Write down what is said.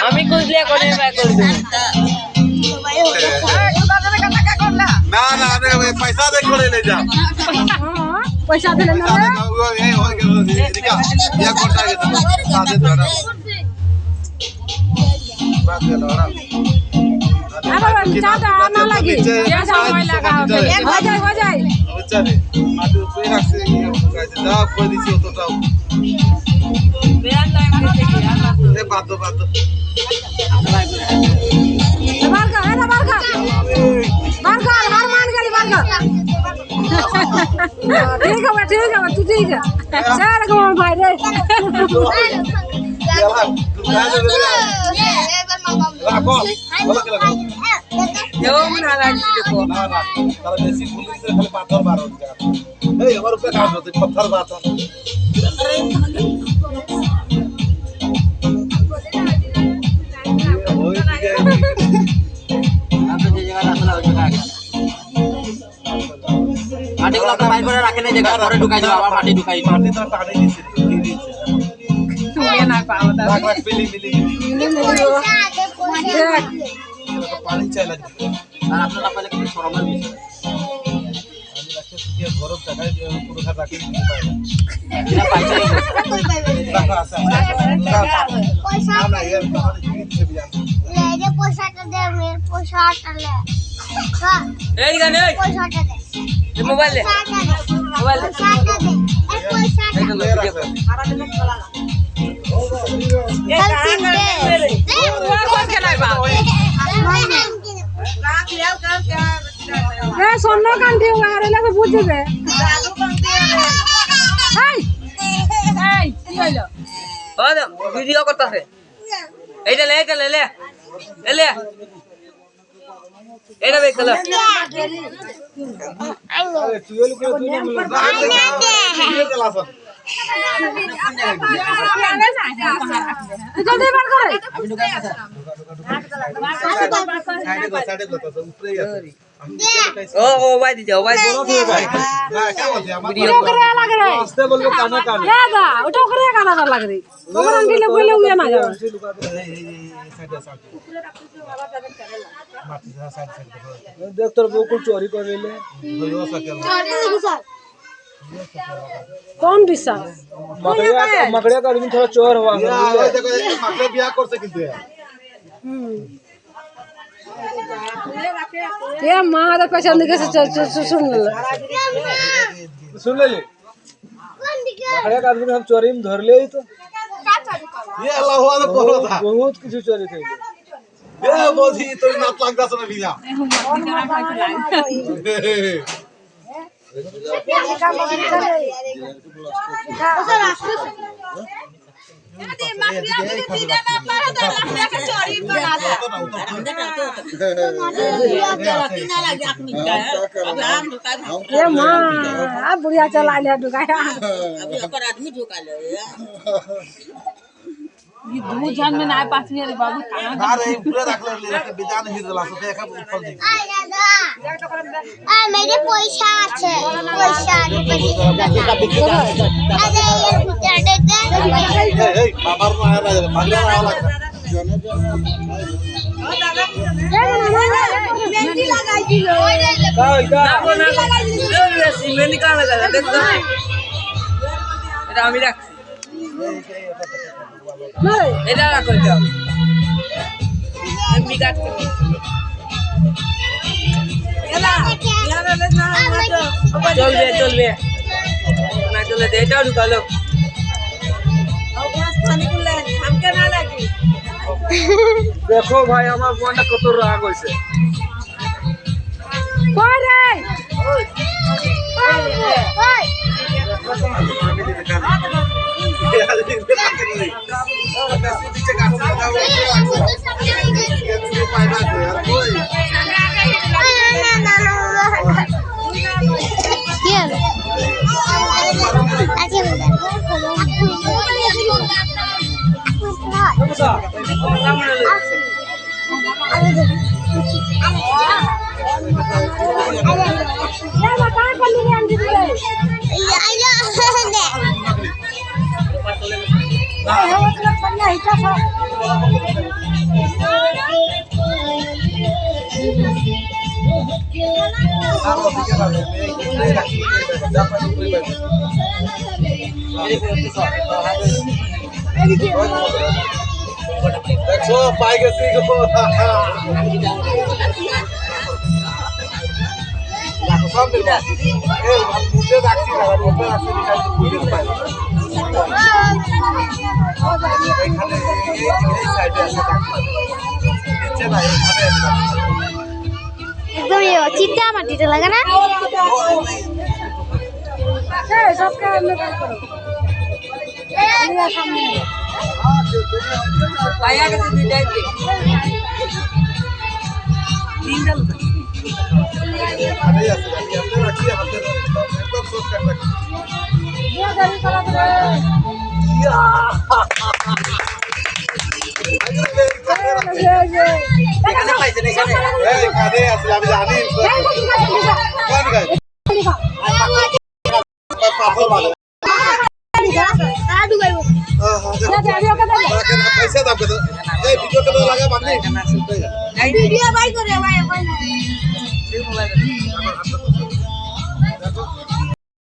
আমি খুঁজলে করে না না পয়সা দেখ করে ले जा पैसा दिले ना ए हो गया ये कोटा के सादे द्वारा बात कर रहा अब ज्यादा ना लगी ज्यादा होय लगा हो जाए चले मादू पे रखसे कैसे जा कोई दिसी हो तो जाओ बेरा टाइम देते कि यार ए बात दो बार का है ना बार का हार मान गई बार का ठीक है तू ठीक है चल गो भाई रे जो मना लागी देखो ना तारा बेसी पुलिस से खाली पाथर मार हो जा ए हमर पे काम होते पत्थर बात होई के माटी गुला तो बाहर করে রাখে না জায়গা পরে ঢুকাই দাও আবার মাটি ঢুকাই माटी तो टाने दिसी তুমি না পাও তা राख मिली पानी चाहिए আর আপনারা পালে কি শরমের বিষয় আমি রাখতে দিয়ে গরম টাকায় পুরো ঘর রাখি দিতে পারে এটা পাইছে টাকা আছে পয়সা না এর তাহলে জিনিস দিতে বিয়া ले जे पैसाটা দে মের पैसाটা ले এই গানে पैसाটা दे এই মোবাইল দে মোবাইল দে पैसाটা दे ए पैसाটা এই তো ले रख সারা দিন চলা चल तीन दे কোন কেলাই বা ए सोना कांटी वारे लगे बुझिबे এই কি হইলো ও ভিডিও করতেছে এইটা লে লে এটা বেক লে अरे तू ये लोग तू ना ये चला सब जल्दी बात करे আমি ঢুকাই আছে साइड को तो ऊपर ही है ओ भाई दीजिए ओ भाई ना क्या बोलते हैं वीडियो उठो करे लग रहा है हंसते बोल के काना काना यादा उठो करे काना लग रही गोबर अंडी ले बोले हुए ना जाओ देख तो बिल्कुल चोरी कर ले कौन दिशा मकड़िया का आदमी थोड़ा चोर हुआ देखो मकड़े बियाह कर से किंतु ये मां तो पसंद कैसे सुन ले मकड़िया का आदमी हम चोरी में धर ले तो ये अल्लाह हुआ तो बोलो था बहुत कुछ चोरी थे ये बोधी तो ना लगता समय भी जा ये मां अब बुढ़िया चला ले दुकाया अभी ओकर आदमी ढुका ले ये दू जान में ना पास रे बाबू ना रे पूरा रख ले बिजान ही दिला सो देखा ऊपर दे आ मेरे पैसा আছে पैसा আরে এর ভিতরে দে ए बाबर में आया राजा भागने वाला मेहंदी लगाई दिलो ना बोल ना सीमेंट निकाल लगा देख तो এটা আমি রাখছি এটা রাখো যাও এমনি কাট করে এলা ইয়ারে না চলবে না চলে দে এটাও ঢুকালো हमके ना लगी देखो भाई हमार बोंडा कत राग होइसे कोई रे Ya, দেখো পাই গেছি গো সব মিলবা এই মুখে রাখছি না মুখে রাখছি না বুঝতে পারি এখানে এই সাইডে আছে নিচে না এখানে একদম চিটা মাটিতে লাগা না सबके अंदर करो सामने आया के दी जाए के तीन जन এখানে আছে আমরা রাখছি হাতে একদম সফট কাট রাখছি ये गाड़ी चला दे ये এখানে পাইছে না এখানে এখানে আছে আমি জানি কোন গায় পাথর মারে আডু গাইবো पैसा दाब दे ए वीडियो के लगा बांधी ভিডিও বাই করে ভাই মোবাইল